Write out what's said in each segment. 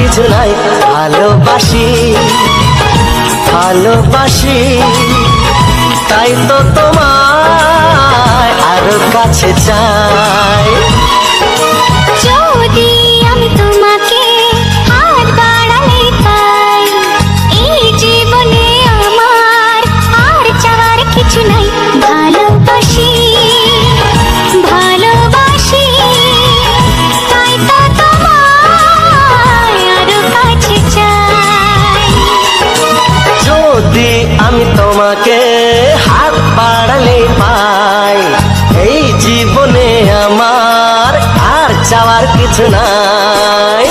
কিছু নাই। ভালোবাসি ভালোবাসি তাই তো তোমায় আরো কাছে চাই। যদি আমি তোমাকে হাত বাড়ালে পাই, এই জীবনে আমার আর চাওয়ার কিছু নাই। ভালোবাসি ভালোবাসি তাই তো তোমায় আরো কাছে চাই। যদি আমি তোমাকে হাত বাড়ালে পাই, এই জীবনে আমার আর চাওয়ার কিছু নাই।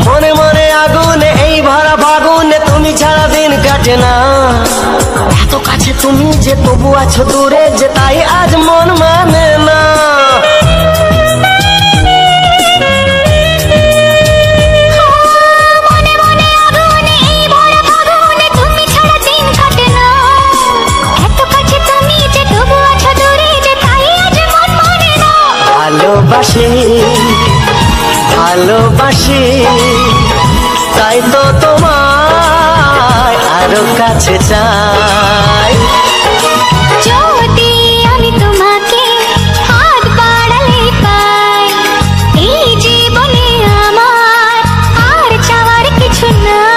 মনে মনে আগুনে এই ভরা ফাগুনে তুমি ছাড়া দিন কাটে না। এত কাছে তুমি যে তবু আছো দূরে যে, তাই আজ মন মানে না। মনে মনে আগুনে এই ভরা ফাগুনে তুমি ছাড়া দিন কাটে না। এত কাছে তুমি যে তবু আছো দূরে যে, তাই আজ মন মানে না। ভালোবাসি ভালোবাসি তাই তো তোমায় আরো কাছে চাই। যদি আমি তোমাকে হাত বাড়ালে পাই, এই জীবনে আমার আর চাওয়ার কিছু নাই।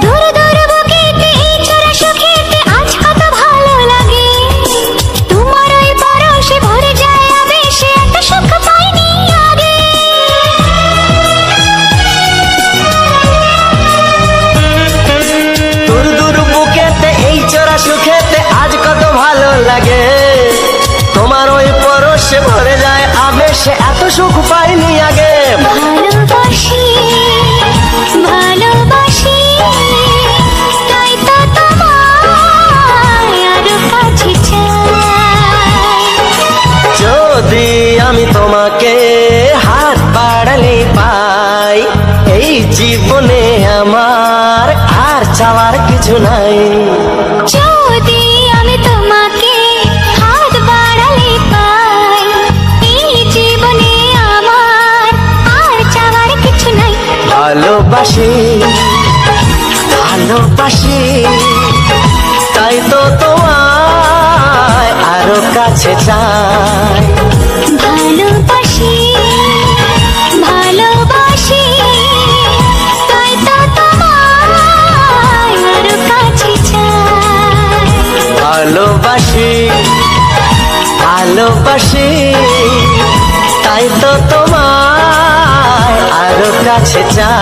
দূর দূর বুকেতে এই ছোড়া সুখেতে আজ কত ভালো লাগে। তোমার ওই পরশে ভরে যায় আবেশে, এত সুখ পাইনি আগে। দূর দূর বুকেতে এই চোরা সুখেতে আজ কত ভালো লাগে। তোমার ওই পরশে ভরে যায় আবেশে, এত সুখ পাইনি আগে। ভালোবাসি ভালোবাসি তাই তো তোমায় আরো কাছে চাই। যদি আমি তোমাকে হাত বাড়ালে পাই, এই জীবনে আমার আর চাওয়ার কিছু নাই। যদি আমি তোমাকে হাত বাড়ালে পাই, এই জীবনে আমার আর চাওয়ার কিছু নাই। ভালোবাসি ভালোবাসি তাই তো তোমায় আরো কাছে চাই। ভালোবাসি ভালোবাসি তাই তো তোমায় আরো কাছে চাই। ভালোবাসি ভালোবাসি তাই তো তোমায় আরো কাছে চাই।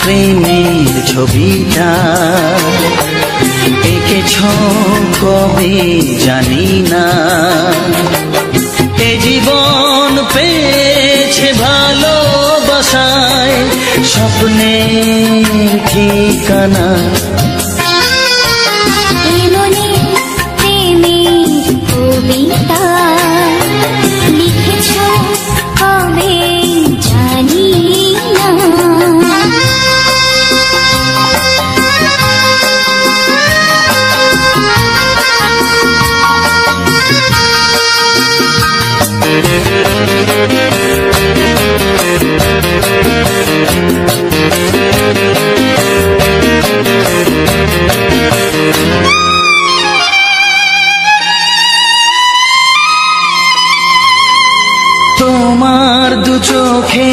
প্রেমের ছবিটা এঁকেছ কবে জানি না। এ জীবন পেয়েছে ভালোবাসায় স্বপ্নের ঠিকানা। মনে প্রেমের কবিতা লিখেছ কবে জানি না। তোমার দু চোখে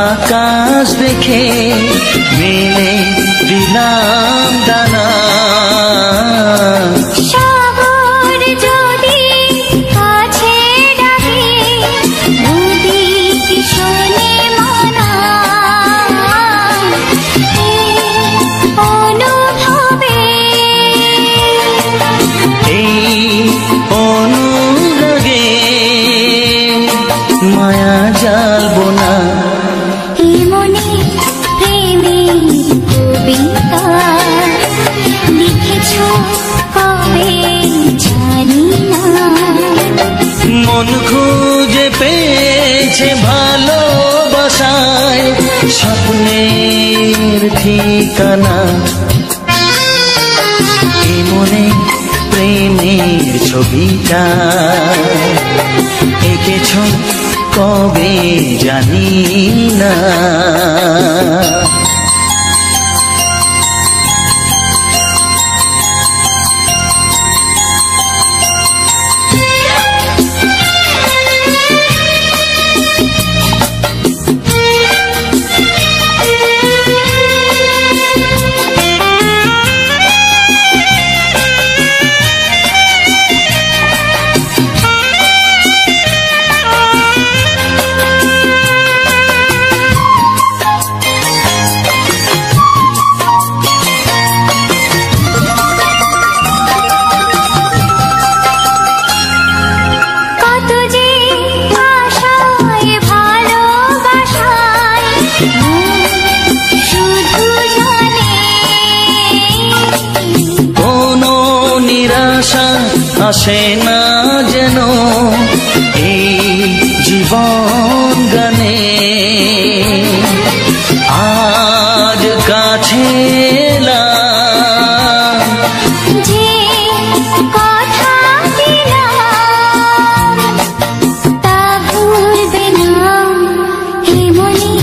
আকাশ দেখে মেলে দিলাম দানা। সাগর যদি কাছে ডাকে নদী কি শোনে মানা। এই অনুভবে এই অনুরাগে মায়া জালবো না। এ মনে প্রেমের কবিতা লিখেছ কবে জানি না। মন খুঁজে পেয়েছে ভালোবাসায় স্বপ্নের ঠিকানা। এ মনে প্রেমের ছবিটা এঁকেছ কবে জানি না। কত যে আশায় ভালোবাসায় শুধু জানে কোনো নিরাশা আসে না যেন এই জীবন গানে। আজ কাছে এলাম যে কথা দিলাম তা ভুলবে না। হে মনে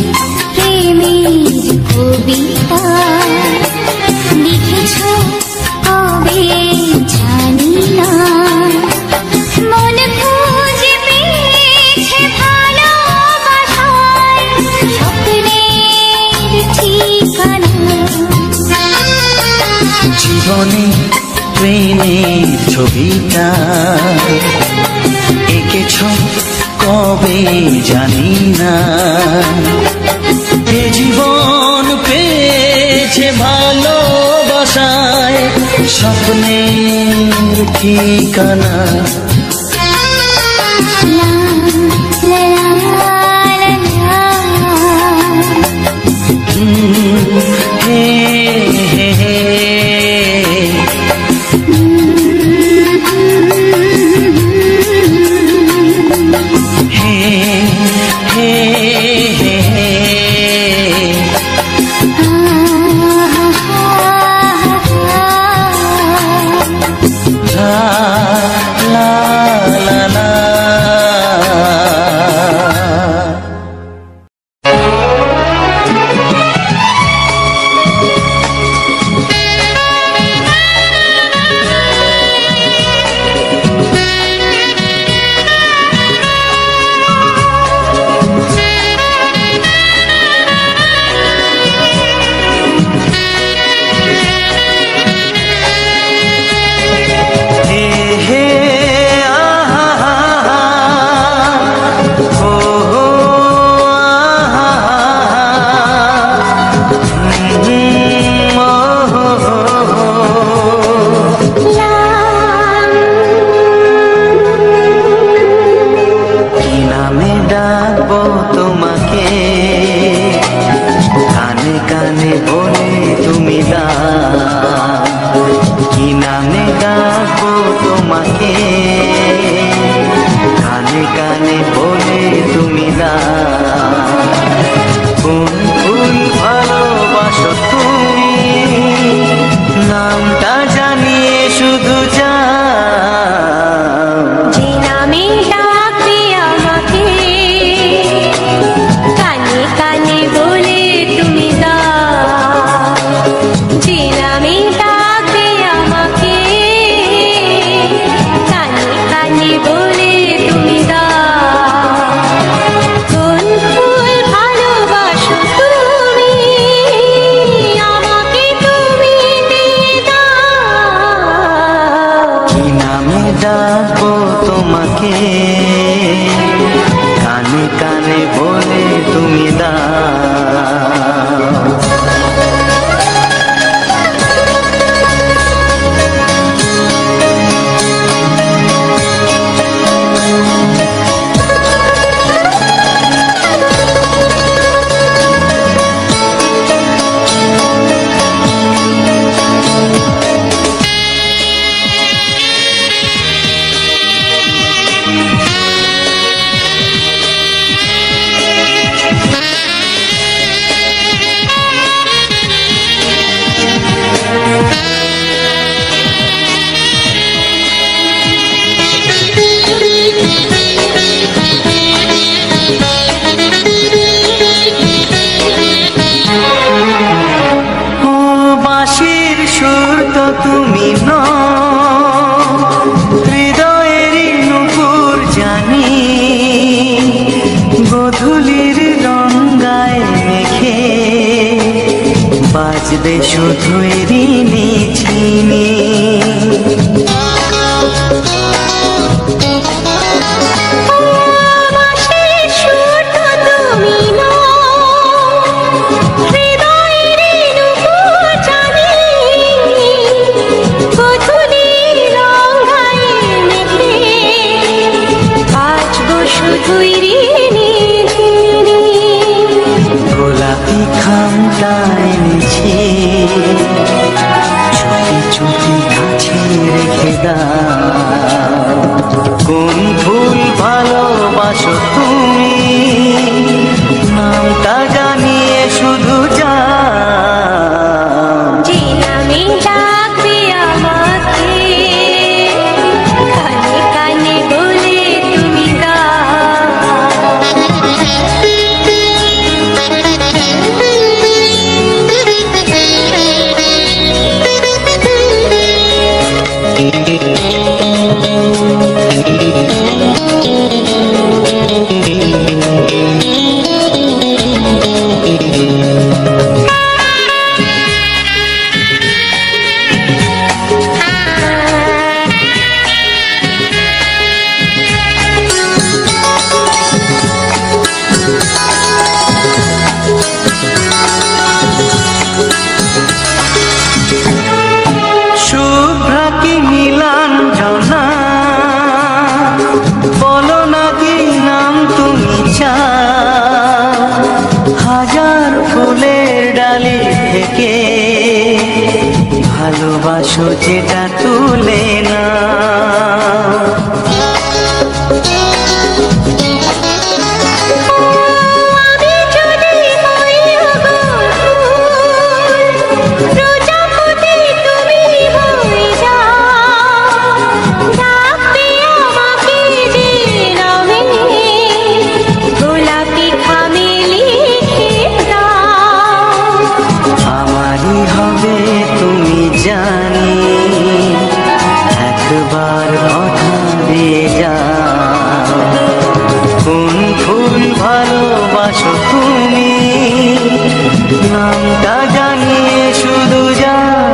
প্রেমের কবিতা লিখেছ কবে জানি না। মন খুঁজে পেয়েছে ভালোবাসায় স্বপ্নের ঠিকানা। জীবনে প্রেমের ছবিটা এঁকেছ কবে জানি না। এ জীবন পেয়েছে ভালোবাসায় স্বপ্নের ঠিকানা। লা লা লা লা হে হে হে হে হে হে হে লা লা বাজবে শুধুই ঋণী ছিনি। গোলাপি খামটা এনেছি, চুপি চুপি কাছে রেখে দাও। কোন ফুল ভালোবাসো তুমি, নামটা জানিয়ে শুধু যাও। হাজার ফুলের ডালি থেকে ভালোবাসো যেটা তুলে না। জানি একবার কথা দিয়ে যাও। কোন ফুল ভালোবাসো তুমি, নামটা জানিয়ে শুধু যাও।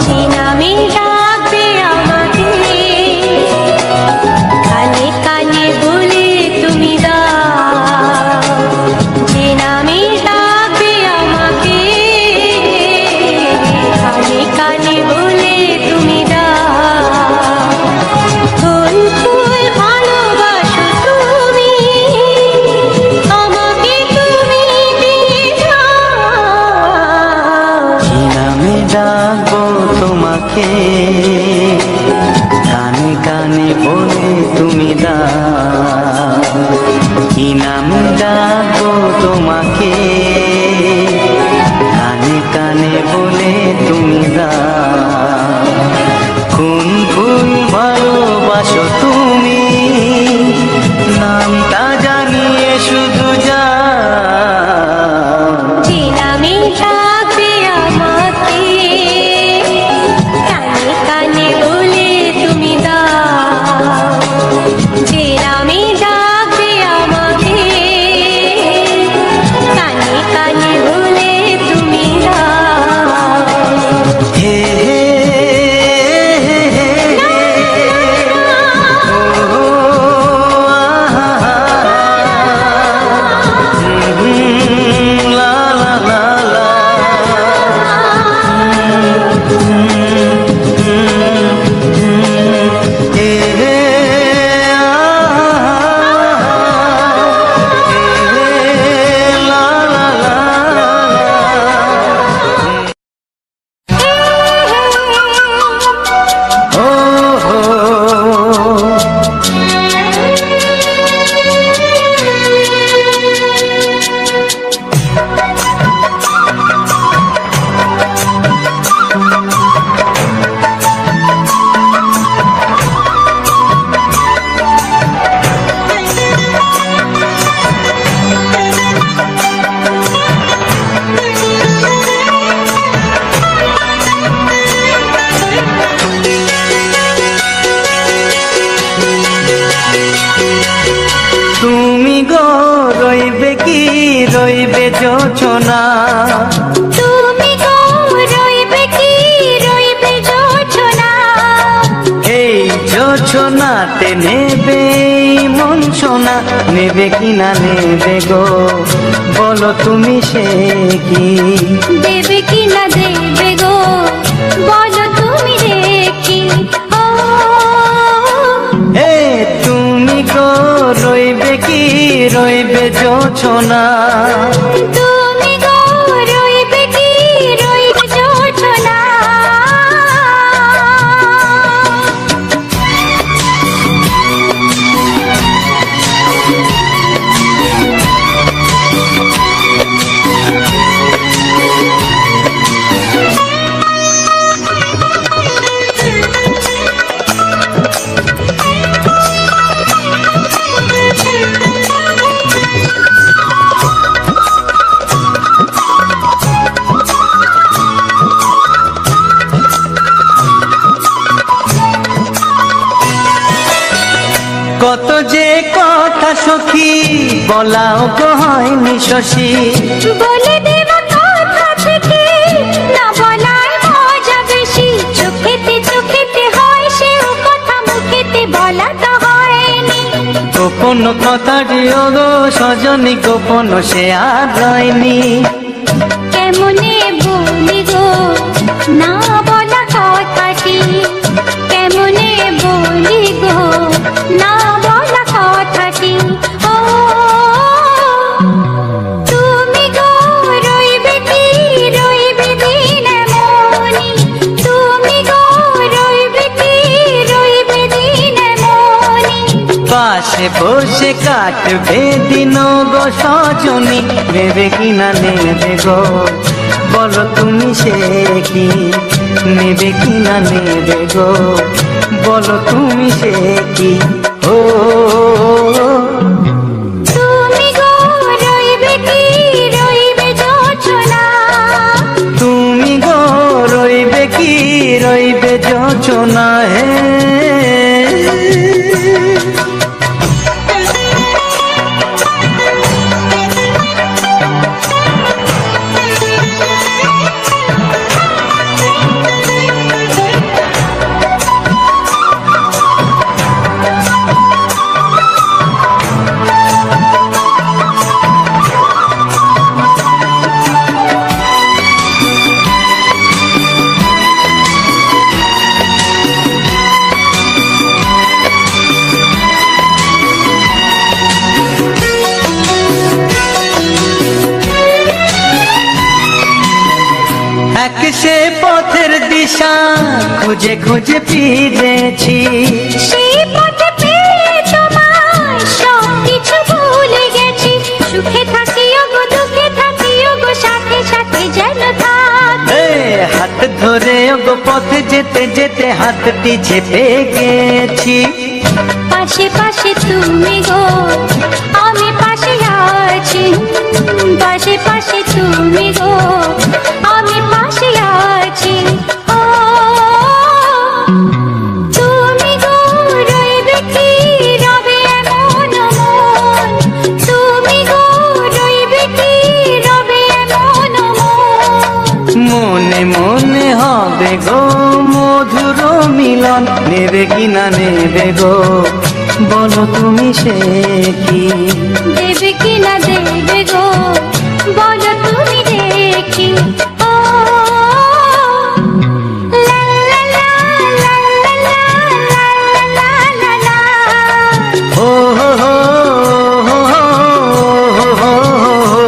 যে নামে ডাকবে আমাকে, কানে কানে বলে তুমি দাও। যে নামে ডাকবে আমাকে, কানে কানে বলে তুমি দাও। কোন ফুল ভালোবাসো তুমি, আমাকে তুমি দিয়ে যাও। কি নামে ডাকবো তোমাকে, কানে কানে বলে তুমি দাও। কি নামে ডাকবো তোমাকে, কানে কানে বলে তুমি দাও। কোন ফুল ভালোবাসো তুমি, নামটা জানিয়ে শুধু যাও। যে নামে ডাকবে আমাকে, কানে কানে বলে তুমি দাও। যে নামে ডাকবে আমাকে, কানে কানে বলে তুমি দাও। হে হে হে হে হে। রইবে যোছনা। তুমি গো রইবে কি রইবে যোছনা। এই যোছনাতে নেবে মন সোনা, নেবে কি না নেবে গো বলো তুমি সে কি। দেবে কি না দেবে গো বলো তুমি দেখি। ও এ তুমি গো রইবে কি রইবে যোছনা। তুমি গো রইবে কি রইবে যোছনা। কত যে কথা সখী বলাও গো হয়নি শশী। বলে দেব কথা থেকে না বলার মজা বেশি। চোখেতে হয় সেও কথা মুখেতে বলা তো হয়নি। গোপন কথাটি ও গো সজনী গোপন সে আর রয়নি। কেমনে বলি গো না বলা কথাটি। কেমনে বলি গো না বলা কথাটি। ও তুমি গো রইবে কি রইবে দিন মনি। তুমি গো রইবে কি রইবে দিন মনি। পাশে বসে কাটবে দিন গো সজনী, নেবে কি না নেবে গো বলো তুমি সে কি। নেবে কি না নেবে গো বলো তুমি সে কি। ও তুমি গো রইবে কি রইবে যোছনা। তুমি গো রইবে কি রইবে যোছনা। হে এক সে পথের দিশা খুঁজে খুঁজে ফিরেছি। সেই পথে পেয়ে তোমায় সব কিছু ভুলে গেছি। সুখে থাকিও গো দুঃখে থাকিও গো সাথে সাথে যেন থাক। এ হাত ধরে গো পথে যেতে যেতে হাতটি চেপে গেছি। পাশে পাশে তুমি গো আমি পাশে আছি। পাশে পাশে তুমি গো আমি পাশে আছি। ও তুমি গো রইবে কি রবে এমন মন। তুমি গো রইবে কি রবে এমন মন। মনে মনে হবে গো মধুর মিলন, নেবে কি না নেবে গো বলো তুমি সে কি। দেবে কি না দেবে গো বলো তুমি দেখি। ও লা লা লা লা লা লা লা লা লা। ও হো হো হো হো হো হো।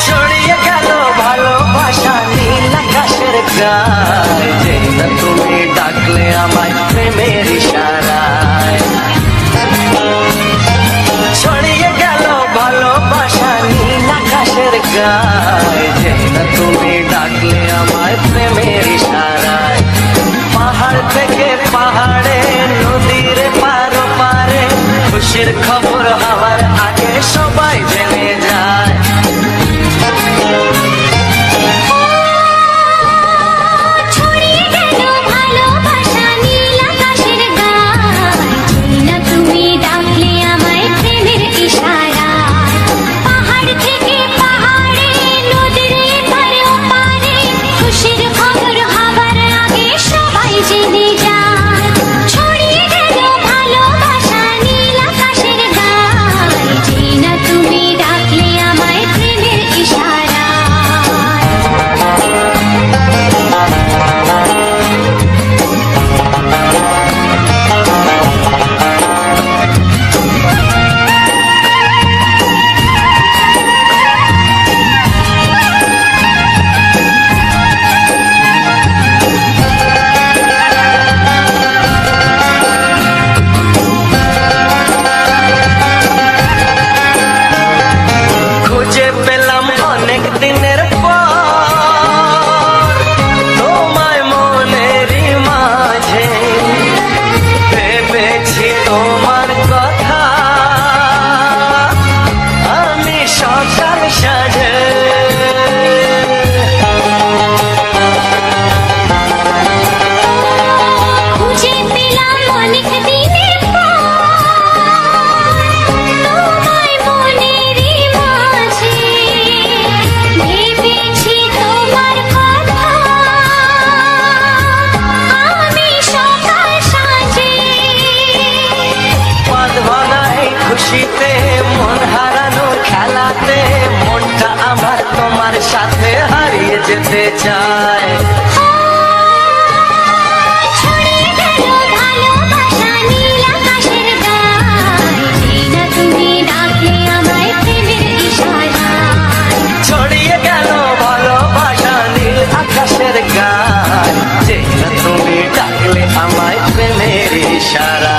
ছড়িয়ে গেল ভালোবাসা নীল আকাশের গায়ে, যেই না তুমি ডাকলে আমায় প্রেমের ইশারায়। ছড়িয়ে গেল ভালোবাসা নীল আকাশের গায়ে, যেই না তুমি ডাকলে আমায় প্রেমের ইশারায়। পাহাড় থেকে পাহাড়ে নদীর পারো পারে খুশির খবর হওয়ার মন হারানো খেলাতে মনটা আমার তোমার সাথে হারিয়ে যেতে চায়। ছড়িয়ে গেল ভালোবাসা নীল আকাশের গায়, যে না তুমি ডাকলে আমায় প্রেমের ইশারা।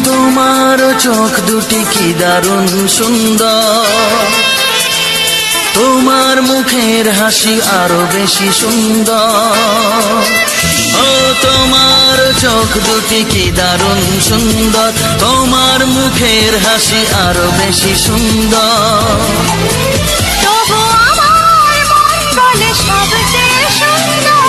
তোমার চোখ দুটি কি দারুণ সুন্দর, তোমার মুখের হাসি আরো বেশি সুন্দর। ও তোমার চোখ দুটি কি দারুণ সুন্দর, তোমার মুখের হাসি আরো বেশি সুন্দর। তবু আমার মন বলে সবচেয়ে সুন্দর,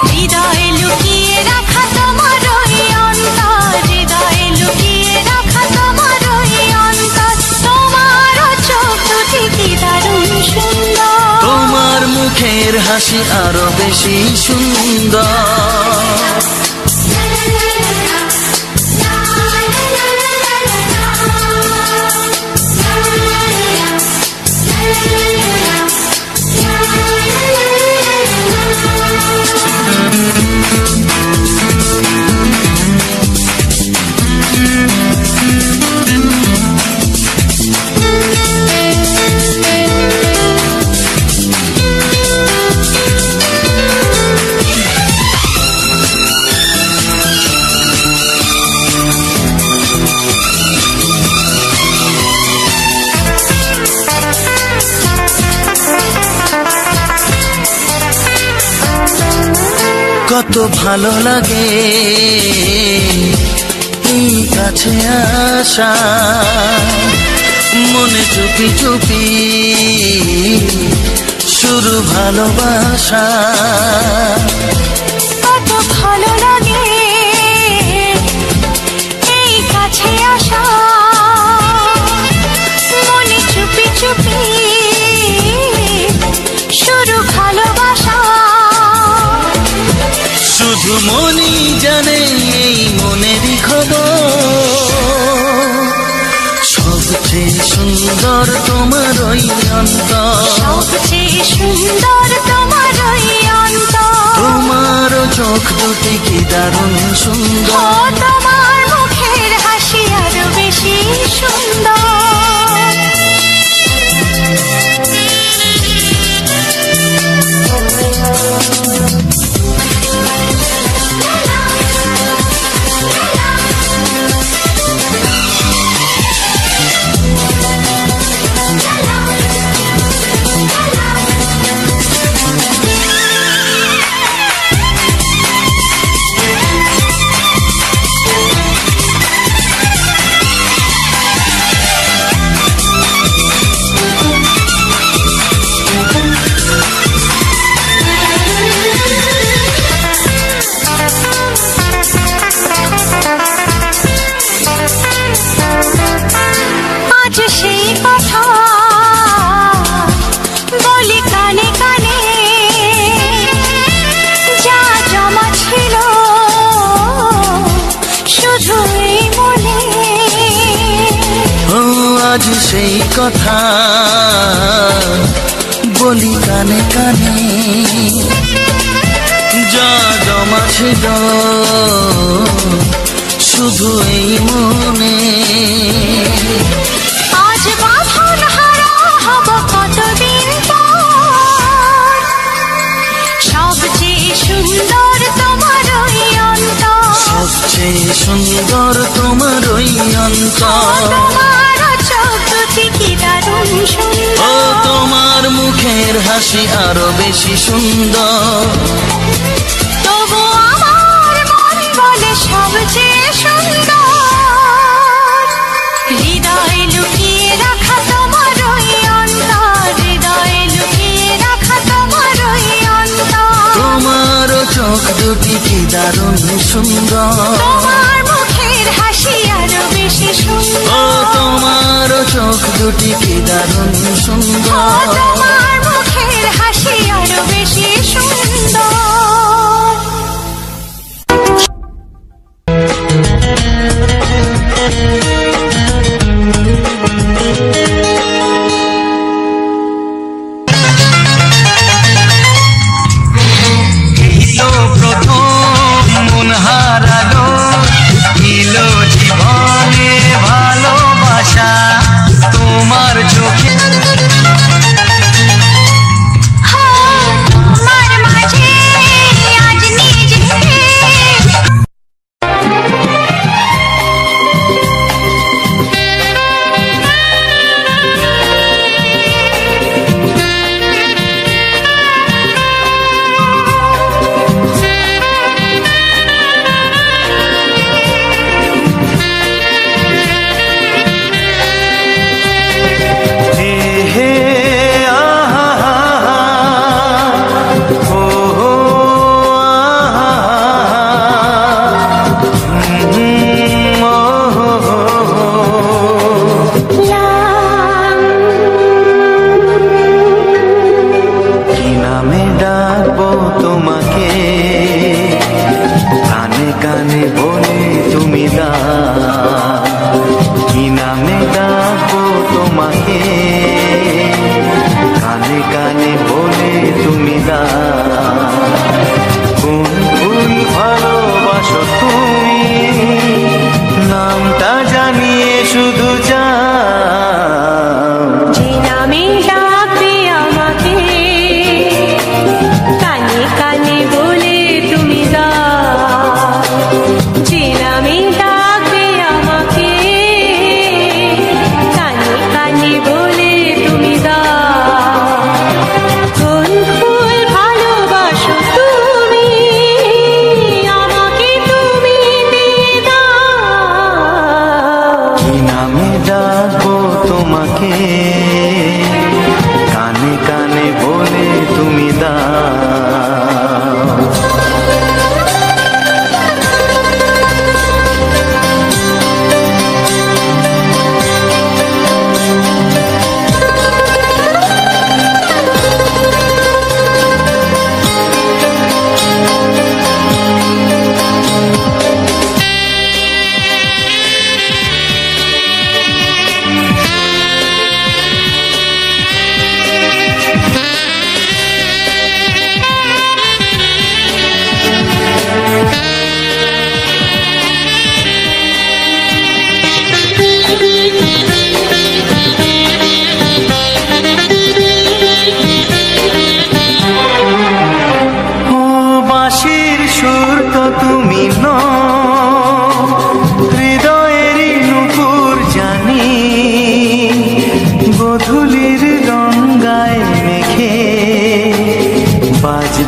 হৃদয়ে লুকিয়ে রাখা তোমার ওই অন্তর, হৃদয়ে লুকিয়ে রাখা তোমার ওই অন্তর। তোমার চোখ দুটি কি দারুণ সুন্দর, তোমার মুখের হাসি আরো বেশি সুন্দর। কত ভালো লাগে এই কাছে আসা, মনে চুপি চুপি শুরু ভালোবাসা। কত ভালো লাগে এই কাছে আসা, মনে চুপি চুপি শুরু ভালোবাসা। শুধু মনই জানে এই মনেরই খবর, সবচেয়ে সুন্দর তোমার ওই অন্তর, সবচেয়ে সুন্দর তোমার ওই অন্তর। তোমার চোখ দুটি কি দারুণ সুন্দর, তোমার মুখের হাসি আরো বেশি সুন্দর। আজ সেই কথা বলি কানে কানে, যা জমা ছিল শুধু এই মনে। আজ বাঁধন হারা হব কতদিন পর, সবচেয়ে সুন্দর তোমার ওই অন্তর, সবচেয়ে সুন্দর তোমার ওই অন্তর। তোমার চোখ দুটি কি দারুণ সুন্দর, ও তোমার মুখের হাসি আরো বেশি সুন্দর। তবু আমার মন বলে সবচেয়ে সুন্দর, হৃদয়ে লুকিয়ে রাখা তোমার ওই অন্তর, হৃদয়ে লুকিয়ে রাখা তোমার ওই অন্তর। তোমার চোখ দুটি কি দারুণ সুন্দর, তোমার মুখের হাসি আরো বেশি সুন্দর, ও তোমার চোখ দুটি কি দারুণ সুন্দর। তোমার মুখের হাসি আরো বেশি সুন্দর। তোমার চোখে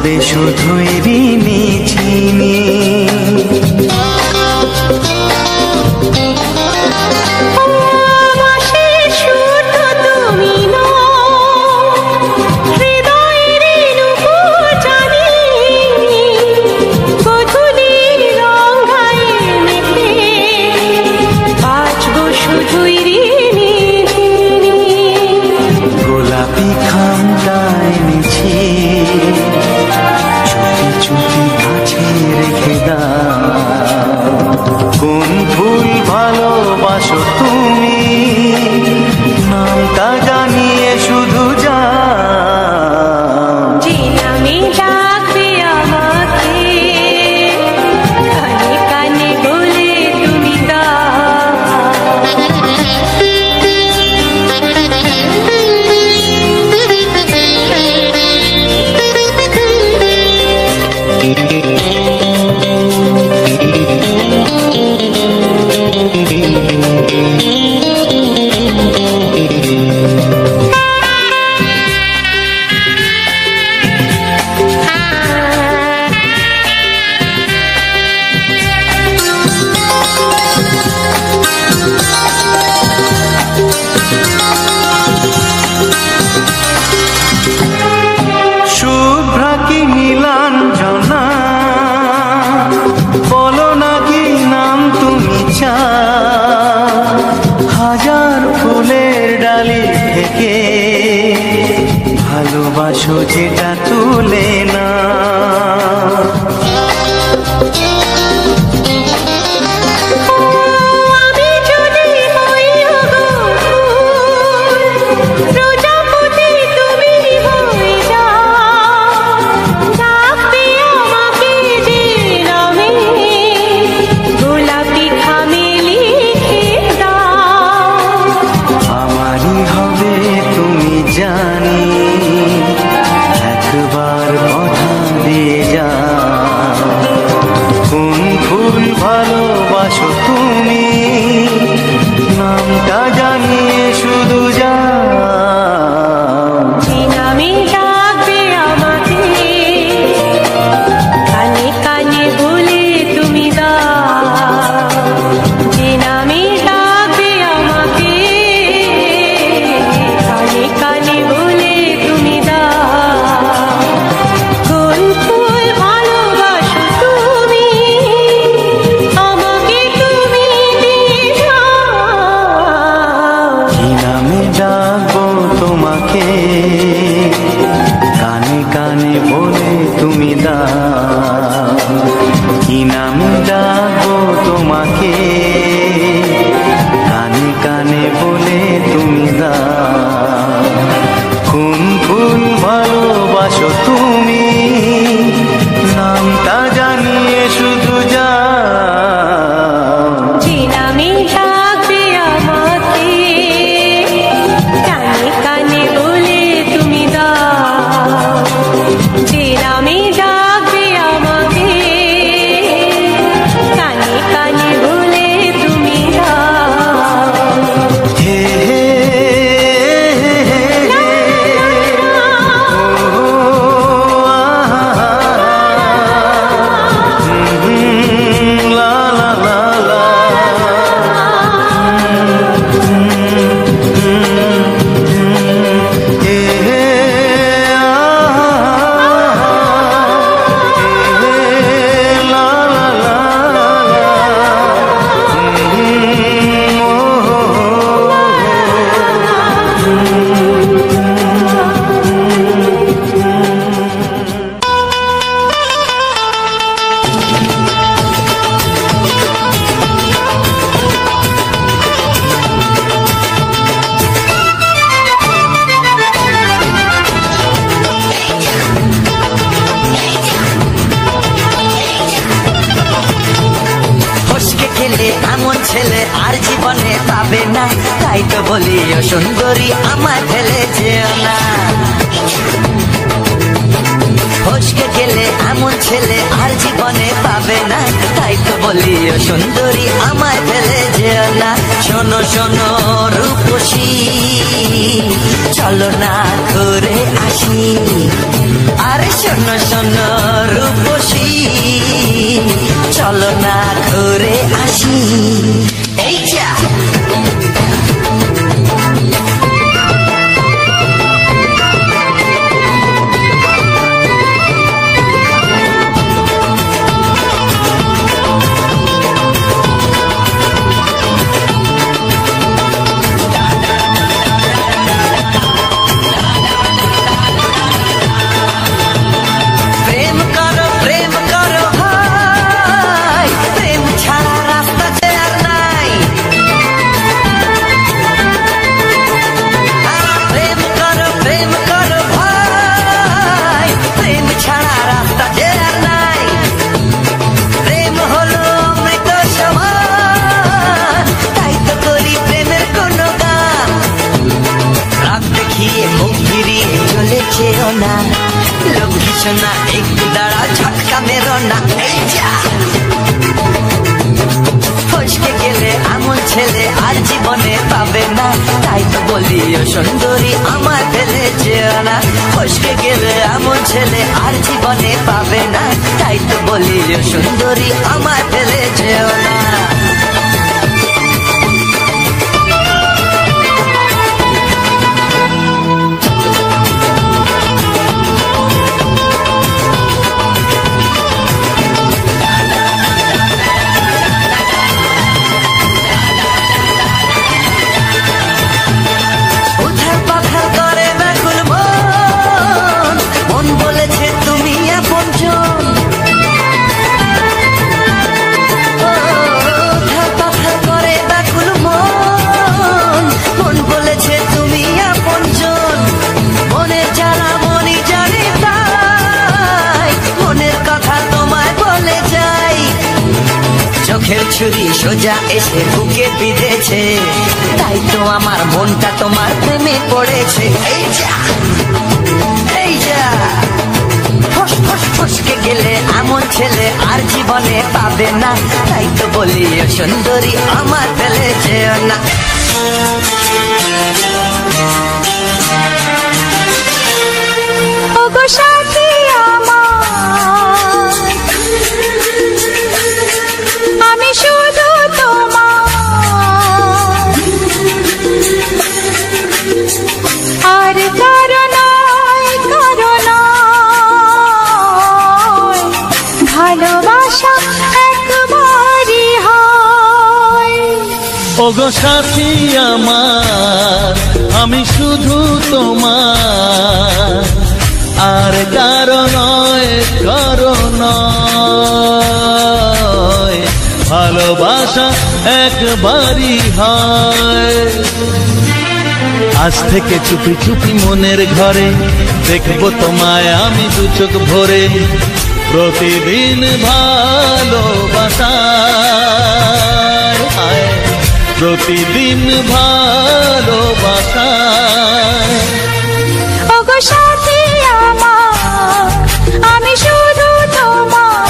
তবে শুধুই ঋণী চিনি। গোলাপি খামটা এনেছি, চুপি চুপি কাছে রেখে দাও। কোন ফুল ভালোবাসো তুমি, নামটা জানিয়ে শুধু যাও। যে নামে ডাকবে আমাকে, কানে কানে বলে তুমি শুভ্রা কি নীলাঞ্জনা, বলো না কি নাম তুমি চাও। হাজার ফুলের ডালি থেকে ভালোবাসো যেটা তুলে না। জানি একবার কথা দিয়ে যাও। কোন ফুল ভালোবাসো তুমি, নামটা জানিয়ে শুধু যাও। যে নামে ডাকবে আমাকে, কানে কানে বলে তুমি দাও। যে নামে ডাকবে আমাকে, কানে কানে বলে তুমি দাও। কোন ফুল ভালোবাসো তুমি, আমাকে তুমি দিয়ে যাও। কি নামে ডাকবো তোমাকে, কানে কানে বলে তুমি দাও। কি নামে ডাকবো তোমাকে, কানে কানে বলে তুমি দাও। কোন ফুল ভালোবাসো তুমি, নামটা জানিয়ে শুধু যাও। যে নামে ডাকবে আমাকে, কানে কানে বলে তুমি দাও। যে নামে ডাকবে আমাকে, কানে কানে বলে তুমি দাও। হে হে লা লা লা লা। হে হে লা লা লা লা। ফসকে খেলে এমন ছেলে আর জীবনে পাবে না, তাই তো বলি ও সুন্দরী আমায় ফেলে যেও না। ফসকে খেলে এমন ছেলে আর জীবনে পাবে না, তাই তো বলি ও সুন্দরী আমায় ফেলে যেও না। শোনো শোনো রূপসী, চলো না ঘুরে আসি। আরে শোনো শোনো রূপসী চলো না ঘুরে আসি এই যা না একটু দাঁড়া ঝটকা মেরো না এই যা ফসকে গেলে এমন ছেলে আর জীবনে পাবে না তাই তো বলি ও সুন্দরী আমার ফেলে যেও না ফসকে গেলে এমন ছেলে আর জীবনে পাবে না তাই তো বলি ও সুন্দরী আমার ফেলে যেও না ছুরি সোজা এসে বুকে বিঁধেছে তাই তো আমার মনটা তোমার প্রেমে পড়েছে এই যা এই যা ফস ফস ফসকে গেলে এমন ছেলে আর জীবনে পাবে না তাই তো বলি ও সুন্দরী আমার ফেলে যেও না ওগো সাথী আমার আমি শুধু তোমার আর কারণ ভালোবাসা একবারই হয় ওগো সাথী আমার আমি শুধু তোমার আর কারণ ভালোবাসা একবারই হয় আজ থেকে চুপি চুপি মনের ঘরে দেখবো তোমায় আমি দু চোখ ভরে প্রতিদিন ভালোবাসা প্রতিদিন ভালোবাসা ওগো সাথী আমার আমি শুধু তোমার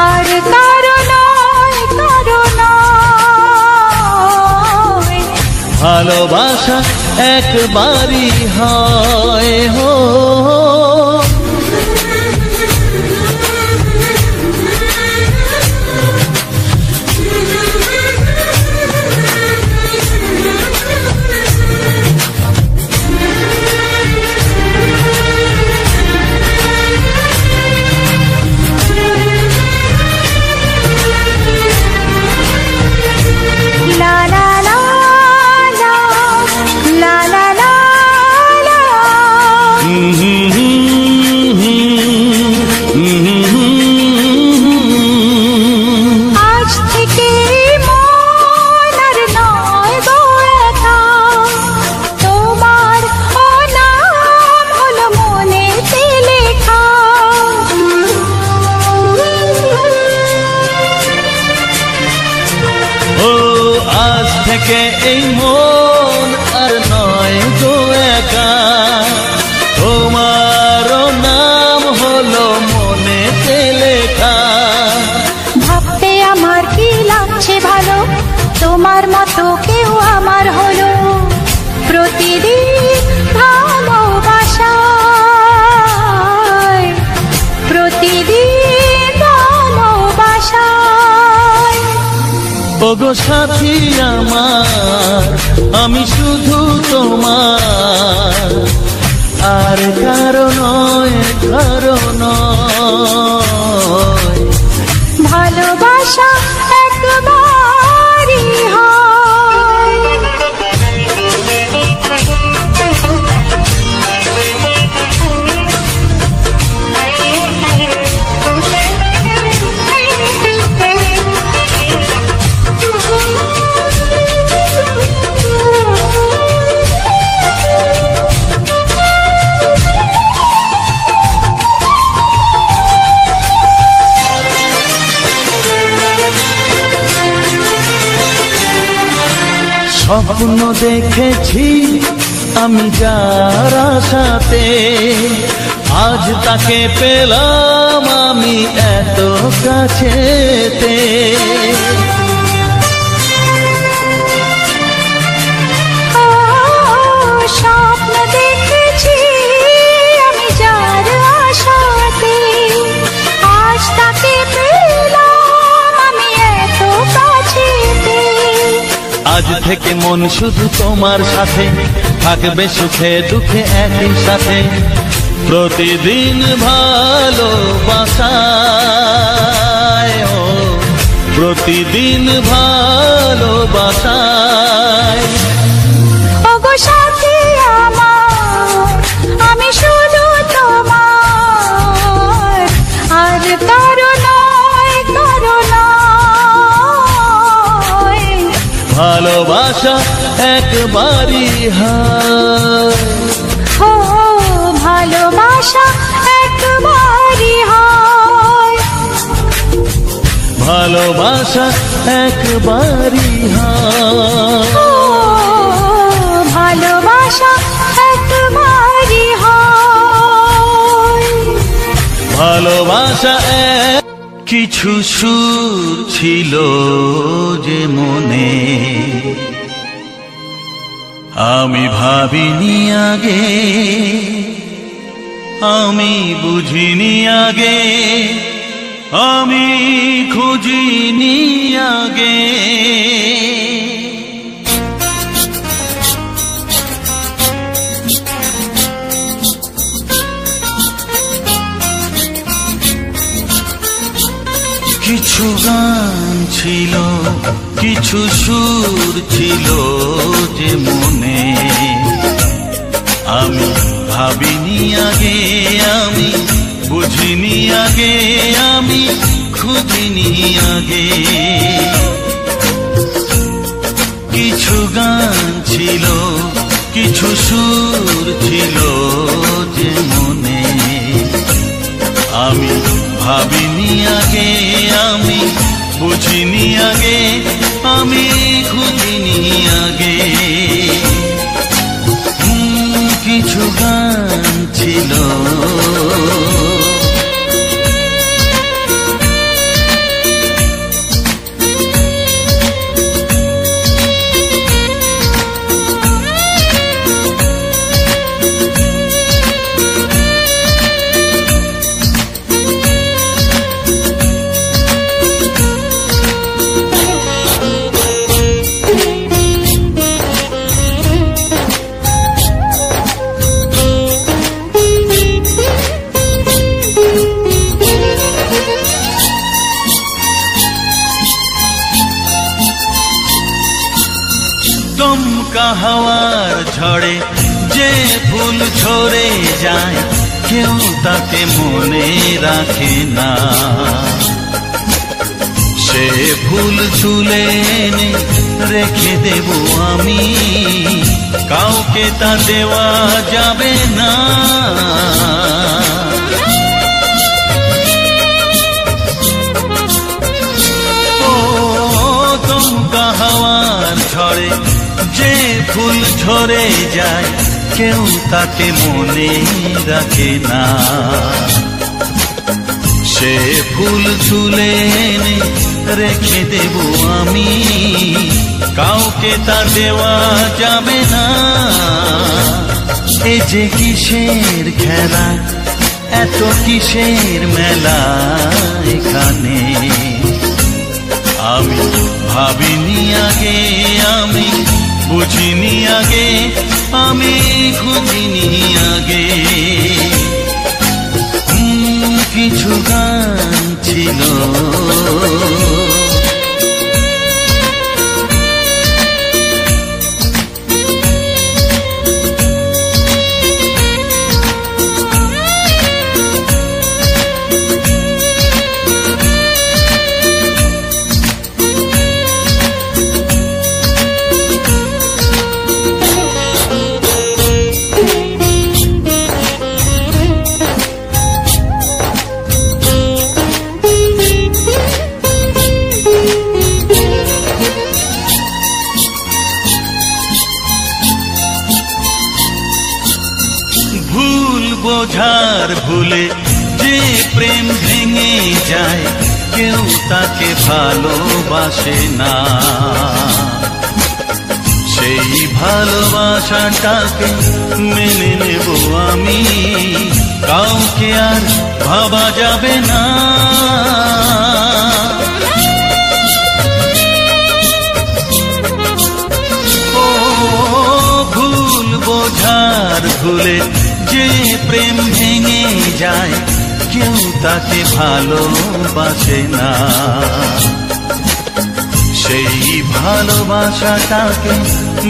আর কারণ ভালোবাসা একবারই হয় হো এই মন আর নয় গো একা তোমার নাম হলো মনেতে লেখা ভাবতে আমার কি লাগছে ভালো তোমার মতো কেউ আমার হলো প্রতিদিন ভালোবাসা ওগো সাথী আমার, আমি শুধু তোমার, আর কারো নয়, কারো নয়। ভালোবাসা একবারই হয়। স্বপ্ন দেখেছি আমি যার আশাতে, আজ তাকে পেলাম আমি এত কাছেতে। স্বপ্ন দেখেছি আমি যার আশাতে, আজ তাকে পেলাম আমি এত কাছেতে। আজ থেকে মন শুধু তোমার সাথে, থাকবে সুখে দুঃখে একই সাথে। প্রতিদিন ভালোবাসায়, ও প্রতিদিন ভালোবাসায়। ওগো সাথী আমার, আমি শুধু তোমার, আর কারো নয়, কারো নয়। ভালোবাসা একবারই হয়, ও ভালোবাসা একবারই হয়। ভালোবাসা একবারই হয়, ও ভালোবাসা একবারই হয়। ভালোবাসা এক। কিছু সুর ছিল যে মনে, আমি ভাবিনি আগে, আমি বুঝিনি আগে, আমি খুঁজিনি আগে। কিছু গান ছিল, কিছু সুর ছিল যে মনে, আমি ভাবিনি আগে, আমি বুঝিনি আগে, আমি খুঁজিনি আগে। কিছু গান ছিল, কিছু সুর ছিল যে মনে, আমি ভাবিনি আগে, আমি বুঝিনি আগে, আমি খুঁজিনি আগে। কিছু গান ছিল, দমকা হাওয়ার ঝড়ে যে ফুল ঝরে যায়, কেউ তাকে মনে রাখে না। সে ফুল তুলে এনে রেখে দেব আমি, কাউকে তা দেওয়া যাবে না। ও দমকা হাওয়ার ঝড়ে যে ফুল ঝরে যায়, কেউ তাকে মনে রাখে না। সে ফুল তুলে এনে রেখে দেব আমি, কাউকে তা দেওয়া যাবে না। এ যে কিসের খেলা, এত কিসের মেলা এখানে, আমি ভাবিনি আগে আমি, বুঝিনি আগে আমি, খুঁজিনি আগে। কিছু গান ছিল বোঝার ভুলে যে প্রেম ভেঙে যায়, কেউ তাকে ভালোবাসে না। সেই ভালোবাসাটাকে মেনে নেব আমি, কাউকে আর ভাবা যাবে না। ও ভুল বোঝার ভুলে যে প্রেম ভেঙে যায়, কেউ তাকে ভালোবাসে না। সেই ভালোবাসাটাকে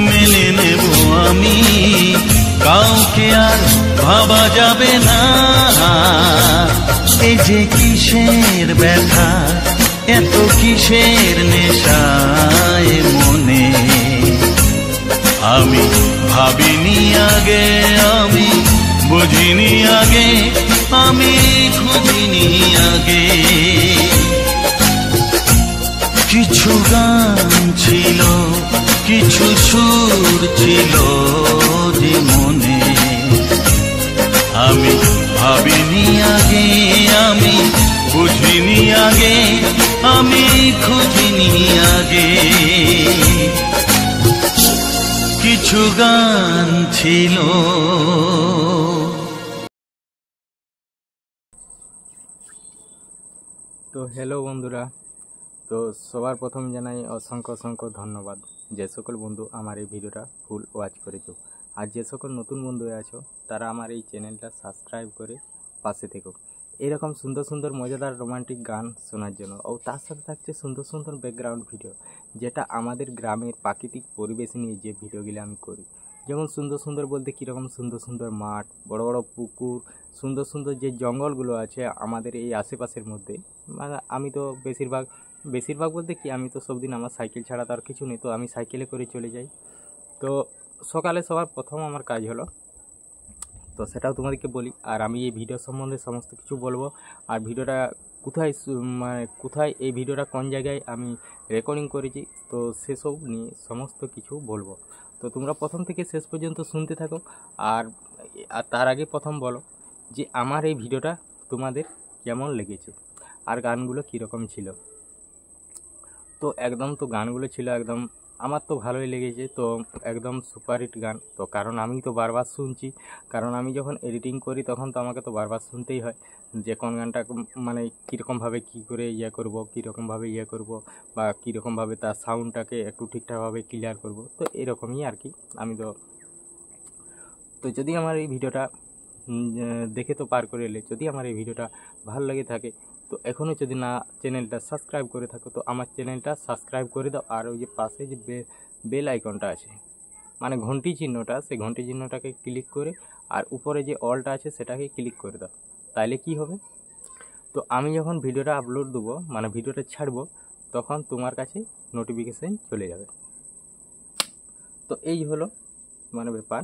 মেনে নেব আমি, কাউকে আর ভাবা যাবে না। এই যে কিসের ব্যথা, এত কিসের নেশায় মনে, আমি ভাবিনি আগে আমি, বুঝিনি আগে আমি, খুঁজিনি আগে। কিছু গান ছিল, কিছু সুর ছিল যে মনে, আমি ভাবিনি আগে আমি, বুঝিনি আগে আমি, খুঁজিনি আগে। কিছু গান ছিল। তো হ্যালো বন্ধুরা, তো সবার প্রথম জানাই অসংখ্য অসংখ্য ধন্যবাদ যে সকল বন্ধু আমার এই ভিডিওটা ফুল ওয়াচ করেছো। আর যে সকল নতুন বন্ধু আছো তারা আমার এই চ্যানেলটা সাবস্ক্রাইব করে পাশে থেকো এরকম সুন্দর সুন্দর মজাদার রোমান্টিক গান শোনার জন্য। ও তার সাথে থাকছে সুন্দর সুন্দর ব্যাকগ্রাউন্ড ভিডিও, যেটা আমাদের গ্রামের প্রাকৃতিক পরিবেশ নিয়ে যে ভিডিওগুলো আমি করি। যেমন সুন্দর সুন্দর বলতে কীরকম সুন্দর সুন্দর মাঠ, বড় বড় পুকুর, সুন্দর সুন্দর যে জঙ্গলগুলো আছে আমাদের এই আশেপাশের মধ্যে। মানে আমি তো বেশিরভাগ বলতে কি, আমি তো সব দিন আমার সাইকেল ছাড়া তার কিছু নেই, তো আমি সাইকেলে করে চলে যাই। তো সকালে সবার প্রথম আমার কাজ হলো, তো সেটাও তোমাদেরকে বলি। আর আমি এই ভিডিও সম্বন্ধে সমস্ত কিছু বলবো। আর ভিডিওটা কোথায় এই ভিডিওটা কোন জায়গায় আমি রেকর্ডিং করেছি, তো সেসব নিয়ে সমস্ত কিছু বলবো। তো তোমরা প্রথম থেকে শেষ পর্যন্ত শুনতে থাকো। আর তার আগে প্রথম বলো যে আমার এই ভিডিওটা তোমাদের কেমন লেগেছে আর গানগুলো কীরকম ছিল। তো গানগুলো ছিল একদম, আমার তো ভালোই লেগেছে। তো একদম সুপারহিট গান। তো কারণ আমি তো বারবার শুনছি, কারণ আমি যখন এডিটিং করি তখন তো আমাকে তো বারবার শুনতেই হয় যে কোন গানটা মানে কীরকমভাবে কী করে করব, কীরকমভাবে করব, বা কীরকমভাবে তার সাউন্ডটাকে একটু ঠিকঠাকভাবে ক্লিয়ার করব। তো এরকমই আর কি। আমি তো যদি আমার এই ভিডিওটা দেখে তো পার করে এলে, যদি আমার এই ভিডিওটা ভালো লেগে থাকে, তো এখনও যদি না চ্যানেলটা সাবস্ক্রাইব করে থাকো তো আমার চ্যানেলটা সাবস্ক্রাইব করে দাও। আর ওই যে পাশে যে বেল আইকনটা আছে, মানে ঘন্টি চিহ্নটা, সেই ঘন্টি চিহ্নটাকে ক্লিক করে আর উপরে যে অলটা আছে সেটাকে ক্লিক করে দাও। তাইলে কি হবে, তো আমি যখন ভিডিওটা আপলোড দেবো, মানে ভিডিওটা ছাড়বো, তখন তোমার কাছে নোটিফিকেশান চলে যাবে। তো এই হলো মানে ব্যাপার।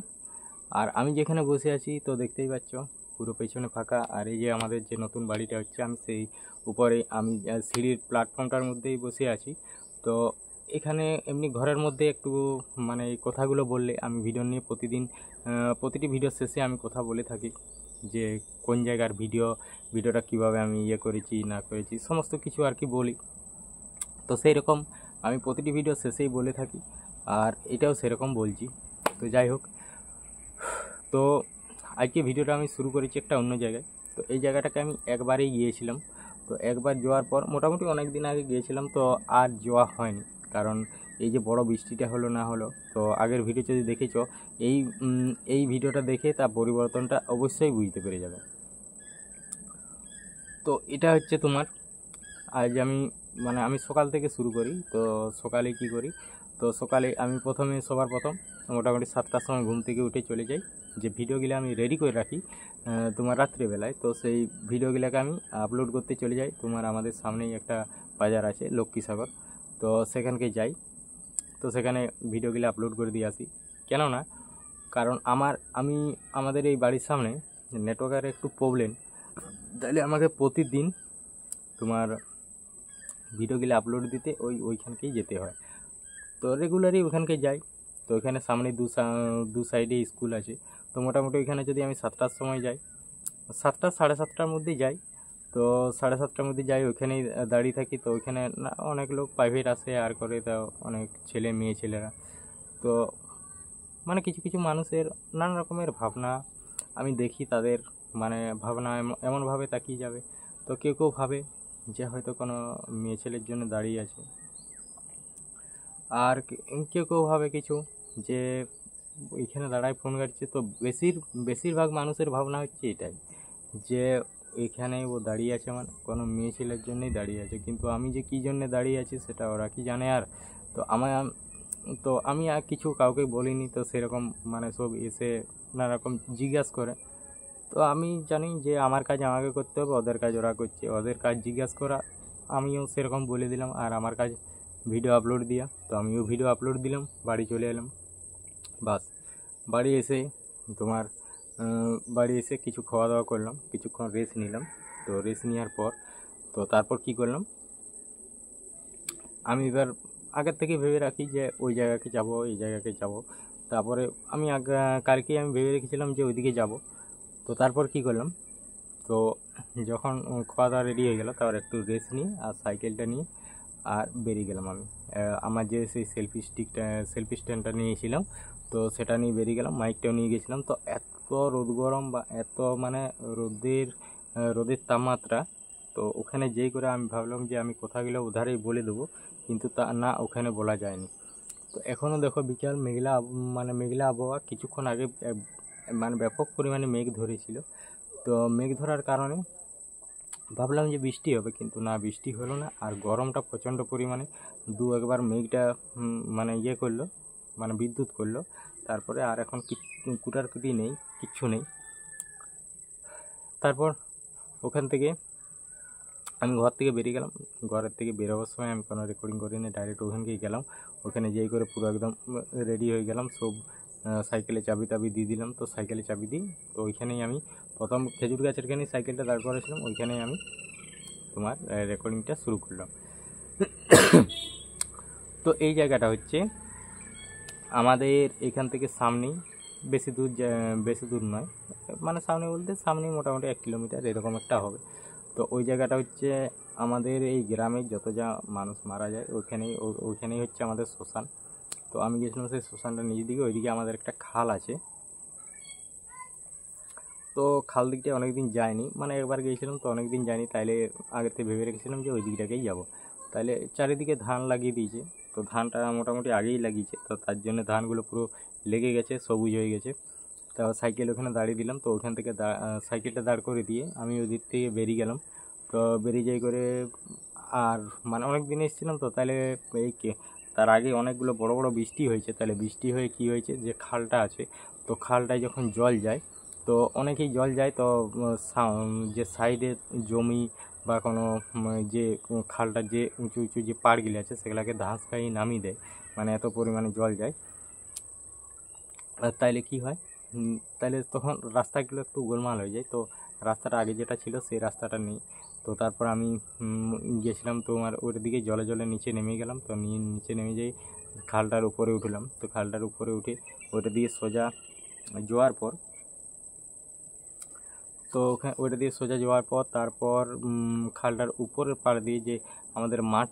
আর আমি যেখানে বসে আছি তো দেখতেই পাচ্ছ পুরো পেছনে ফাঁকা। আর এই যে আমাদের যে নতুন বাড়িটা হচ্ছে, আমি সেই উপরে আমি সিঁড়ির প্ল্যাটফর্মটার মধ্যেই বসে আছি। তো এখানে এমনি ঘরের মধ্যে একটু মানে এই কথাগুলো বললে, আমি ভিডিও নিয়ে প্রতিটি ভিডিও শেষে আমি কথা বলে থাকি যে কোন জায়গার ভিডিওটা কিভাবে আমি করেছি না করেছি, সমস্ত কিছু আর কি বলি। তো সেই রকম আমি প্রতিটি ভিডিও শেষেই বলে থাকি, আর এটাও সেরকম বলছি। তো যাই হোক, তো আজকে ভিডিওটা আমি শুরু করেছি একটা অন্য জায়গায়। তো এই জায়গাটাকে আমি একবারেই গিয়েছিলাম। তো একবার যাওয়ার পর, মোটামুটি অনেক দিন আগে গিয়েছিলাম, তো আর যাওয়া হয়নি। কারণ এই যে বড় বৃষ্টিটা হলো না হলো, তো আগের ভিডিও যদি দেখেছো এই ভিডিওটা দেখে তার পরিবর্তনটা অবশ্যই বুঝতে পেরে যাবে। তো এটা হচ্ছে তোমার আজ আমি সকাল থেকে শুরু করি। তো সকালে কি করি, তো সকালে আমি সবার প্রথম মোটামুটি 7টার সময় ঘুম থেকে উঠে চলে যাই, যে ভিডিওগুলো আমি রেডি করে রাখি তোমার রাত্রিবেলায়, তো সেই ভিডিওগুলোকে আমি আপলোড করতে চলে যাই। তোমার আমাদের সামনেই একটা বাজার আছে লক্ষ্মীসাগর, তো সেখানকে যাই, তো সেখানে ভিডিওগুলো আপলোড করে দিয়ে আসি। কেননা কারণ আমাদের এই বাড়ির সামনে নেটওয়ার্কের একটু প্রবলেম, তাহলে আমাকে প্রতিদিন তোমার ভিডিওগুলো আপলোড দিতে ওইখানকেই যেতে হয়। তো রেগুলারই ওইখানকে যাই। তো ওইখানে সামনে দু সাইডে স্কুল আছে, তো মোটামুটি ওইখানে যদি আমি 7টার সময় যাই, 7টা 7:30টার মধ্যেই যাই, তো 7:30টার মধ্যে যাই, ওইখানেই দাঁড়িয়ে থাকি। তো ওইখানে অনেক লোক প্রাইভেট আসে আর করে, তা অনেক মেয়ে ছেলেরা, তো মানে কিছু কিছু মানুষের নানা রকমের ভাবনা আমি দেখি, তাদের মানে ভাবনা এমনভাবে তাকিয়ে যাবে। তো কেউ কেউ ভাবে যে হয়তো কোনো মেয়ে ছেলের জন্য দাঁড়িয়ে আছে, আর কেউ কেউ ভাবে কিছু যে এখানে দাঁড়ায় ফোন ঘাটছে। তো বেশিরভাগ মানুষের ভাবনা হচ্ছে এটাই, যে এখানে ও দাঁড়িয়ে আছে মানে কোনো মেয়ে ছেলের জন্যই দাঁড়িয়ে আছে, কিন্তু আমি যে কী জন্যে দাঁড়িয়ে আছি সেটা ওরা কি জানে। আর তো আমি আর কিছু কাউকে বলিনি, তো সেরকম মানে সব এসে নানারকম জিজ্ঞাসা করে। তো আমি জানি যে আমার কাজ আমাকে করতে হবে, ওদের কাজ ওরা করছে, ওদের কাজ জিজ্ঞাসা করা, আমিও সেরকম বলে দিলাম। আর আমার কাজ ভিডিও আপলোড দেওয়া, তো আমিও ভিডিও আপলোড দিলাম, বাড়ি চলে এলাম। বাস বাড়ি এসে কিছু খাওয়া দাওয়া করলাম, কিছুক্ষণ রেস্ট নিলাম। তো রেস্ট নেওয়ার পর তো তারপর কি করলাম, আমি এবার আগের থেকে ভেবে রাখি যে ওই জায়গাকে যাব, এই জায়গাকে যাব। তারপরে কালকেই আমি ভেবে রেখেছিলাম যে ওইদিকে যাব। তো তারপর কি করলাম, তো যখন খাওয়া দাওয়া রেডি হয়ে গেল, তারপর একটু রেস্ট নিয়ে আর সাইকেলটা নিয়ে আর বেরিয়ে গেলাম। আমি আমার যে সেই সেলফি স্ট্যান্ডটা নিয়েছিলাম, তো সেটা নিয়ে বেরিয়ে গেলাম, মাইকটাও নিয়ে গেছিলাম। তো এত রোদ গরম বা এত মানে রোদের তাপমাত্রা, তো ওখানে যেই করে আমি ভাবলাম যে আমি কোথাগুলো উধারেই বলে দেবো, কিন্তু তা না, ওখানে বলা যায়নি। তো এখনও দেখো বিকাল মেঘলা আবহাওয়া, কিছুক্ষণ আগে মানে ব্যাপক পরিমাণে মেঘ ধরেছিল। তো মেঘ ধরার কারণে ভাবলাম যে বৃষ্টি হবে, কিন্তু না, বৃষ্টি হলো না। আর গরমটা প্রচণ্ড পরিমাণে, একবার মেঘটা মানে করলো, মানে বিদ্যুৎ করলো, তারপরে আর এখন কুটারকুটি নেই, কিচ্ছু নেই। তারপর ওখান থেকে আমি ঘর থেকে বেরিয়ে গেলাম। ঘরের থেকে বেরোবার সময় আমি কোনো রেকর্ডিং করিনি, ডাইরেক্ট ওখানকেই গেলাম। ওখানে যেই করে পুরো একদম রেডি হয়ে গেলাম, সব সাইকেলে চাবি দিয়ে দিলাম। তো সাইকেলে চাবি দিই, তো ওইখানেই আমি প্রথম খেজুর গাছের খানেই সাইকেলটা দাঁড় করেছিলাম, ওইখানেই আমি তোমার রেকর্ডিংটা শুরু করলাম। তো এই জায়গাটা হচ্ছে আমাদের এখান থেকে সামনেই, বেশি দূর নয়, মানে সামনে বলতে সামনে মোটামুটি 1 কিলোমিটার এরকম একটা হবে। তো ওই জায়গাটা হচ্ছে আমাদের এই গ্রামের যত যা মানুষ মারা যায় ওইখানেই হচ্ছে আমাদের শ্মশান। তো আমি গেছিলাম সেই শ্মশানটা নিজের দিকে, ওইদিকে আমাদের একটা খাল আছে। তো খাল দিকটা অনেকদিন যায়নি, মানে একবার গিয়েছিলাম, তো অনেকদিন যায়নি, তাইলে আগের থেকে ভেবে রেখেছিলাম যে ওই দিকটাকেই যাবো। তাইলে চারিদিকে ধান লাগিয়ে দিয়েছে, তো ধানটা মোটামুটি আগেই লাগিয়েছে, তো তার জন্য ধানগুলো পুরো লেগে গেছে, সবুজ হয়ে গেছে। তো সাইকেল ওখানে দাঁড়িয়ে দিলাম। তো ওখান থেকে সাইকেলটা দাঁড় করে দিয়ে আমি ওই দিক থেকে বেরিয়ে গেলাম। তো বেরিয়ে যাই করে, আর মানে অনেক দিন এসেছিলাম, তো তাহলে তার আগে অনেকগুলো বড় বড় বৃষ্টি হয়েছে। তাহলে বৃষ্টি হয়ে কি হয়েছে, যে খালটা আছে, তো খালটায় যখন জল যায়, তো অনেকেই জল যায়, তো যে সাইডে জমি বা কোনো যে খালটার যে উঁচু উঁচু যে পাড়গুলি আছে, সেগুলোকে ধাস খাইয়ে নামিয়ে দেয়, মানে এত পরিমাণে জল যায়। তাইলে কি হয়, তাহলে তখন রাস্তাগুলো একটু গোলমাল হয়ে যায়। তো রাস্তাটা আগে যেটা ছিল সেই রাস্তাটা নেই। তো তারপর আমি গেছিলাম তোমার ওর দিকে, জলে নিচে নেমে গেলাম। তো নিচে নেমে যাই, খালটার উপরে উঠলাম। তো খালটার উপরে উঠে ওটা দিয়ে সোজা যাওয়ার পর, তারপর খালটার উপরের পাড় দিয়ে যে আমাদের মাঠ,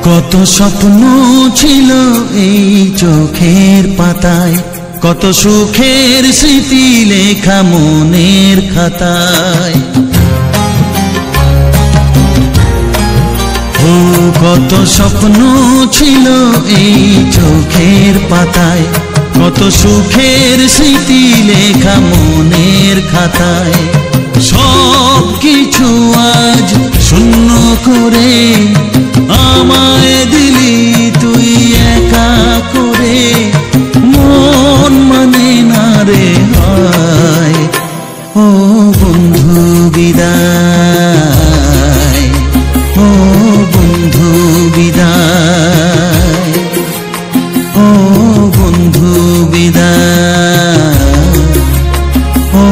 কত স্বপ্ন ছিল এই চোখের পাতায়, কত সুখের স্মৃতি লেখা মনের খাতায়। ও কত স্বপ্ন ছিল এই চোখের পাতায়, কত সুখের স্মৃতি লেখা মনের খাতায়। সব কিছু আজ শূন্য করে আমায় দিলি তুই একা করে, মন মানে না রে হায়। ও বন্ধু বিদায়, ও বন্ধু বিদায়, ও বন্ধু বিদায়, ও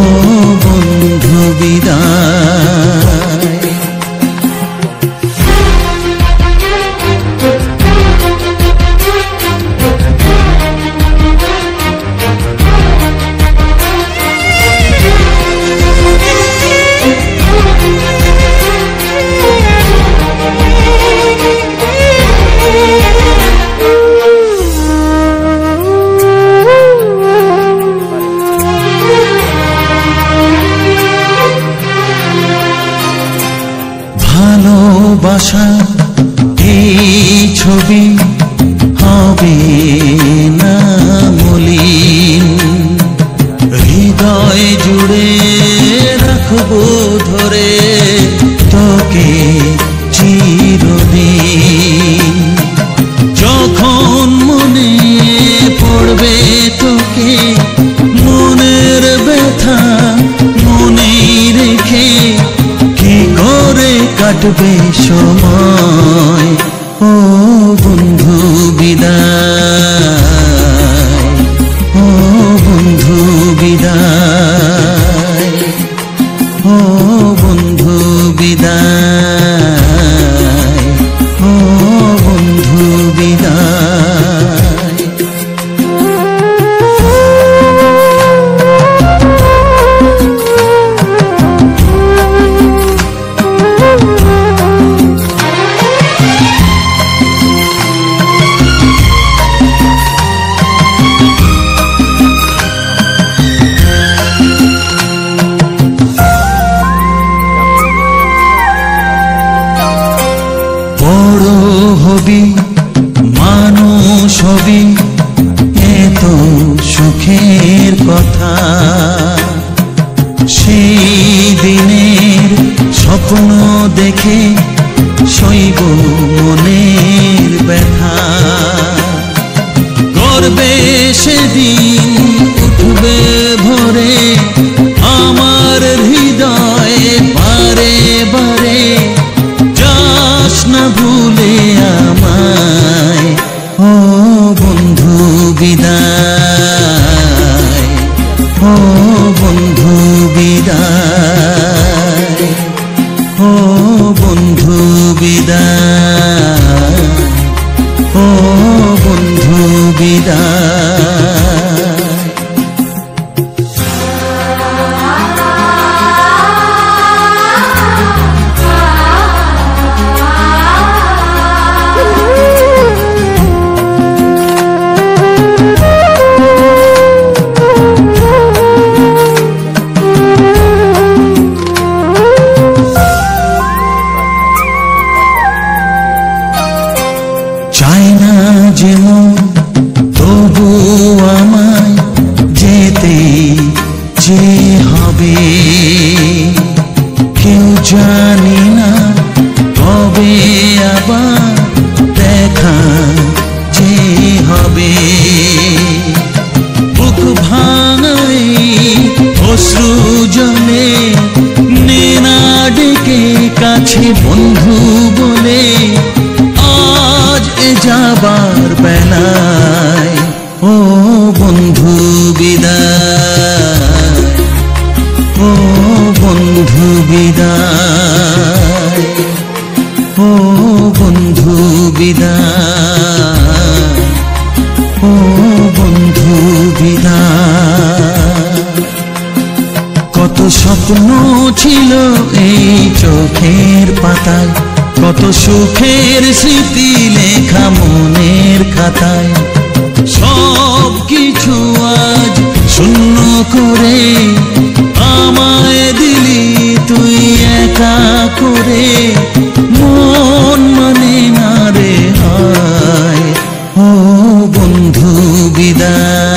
বন্ধু বিদায়। ভালোবাসা এই ছবি হবে না মলিন, হৃদয় জুড়ে রাখবো ধরে তোকে চিরদিন। যখন মনে পড়বে তোকে মনের ব্যথা মনেই রেখে, কি করে কাটবে সময়। ও বন্ধু বিদায়, ও বন্ধু বিদায়, ও বন্ধু বিদায়, ও বন্ধু বিদায়। বড় হবি মানুষ হবি এত সুখের কথা, সেই দিনের স্বপ্ন দেখে সইব মনের ব্যথা। গর্বে সেদিন উঠবে ভরে আমার হৃদয়ে বারে বারে, যাস না ভুলে আমায়। ও বন্ধু বিদায়, ও বন্ধু বিদায়, ও বন্ধু বিদায়, ও বন্ধু বিদায়। চাই না যেমন তবু আমায় যেতে যে হবে, কেউ জানি না কবে আবার দেখা যে হবে। বুক ভাঙাই অশ্রু জলে নেনা ডেকে কাছে বন্ধু বলে, আজ এ যাবার বেলায়। ও বন্ধু বিদায়, ও বন্ধু বিদায়, ও বন্ধু বিদায়, ও বন্ধু বিদায়। কত স্বপ্ন ছিল এই চোখের পাতায়, কত সুখের স্মৃতি লেখা মনের খাতায়, সব কিছু আজ শূন্য করে আমায় দিলি তুই একা করে। মন মানে না রে হায়, ও বন্ধু বিদায়।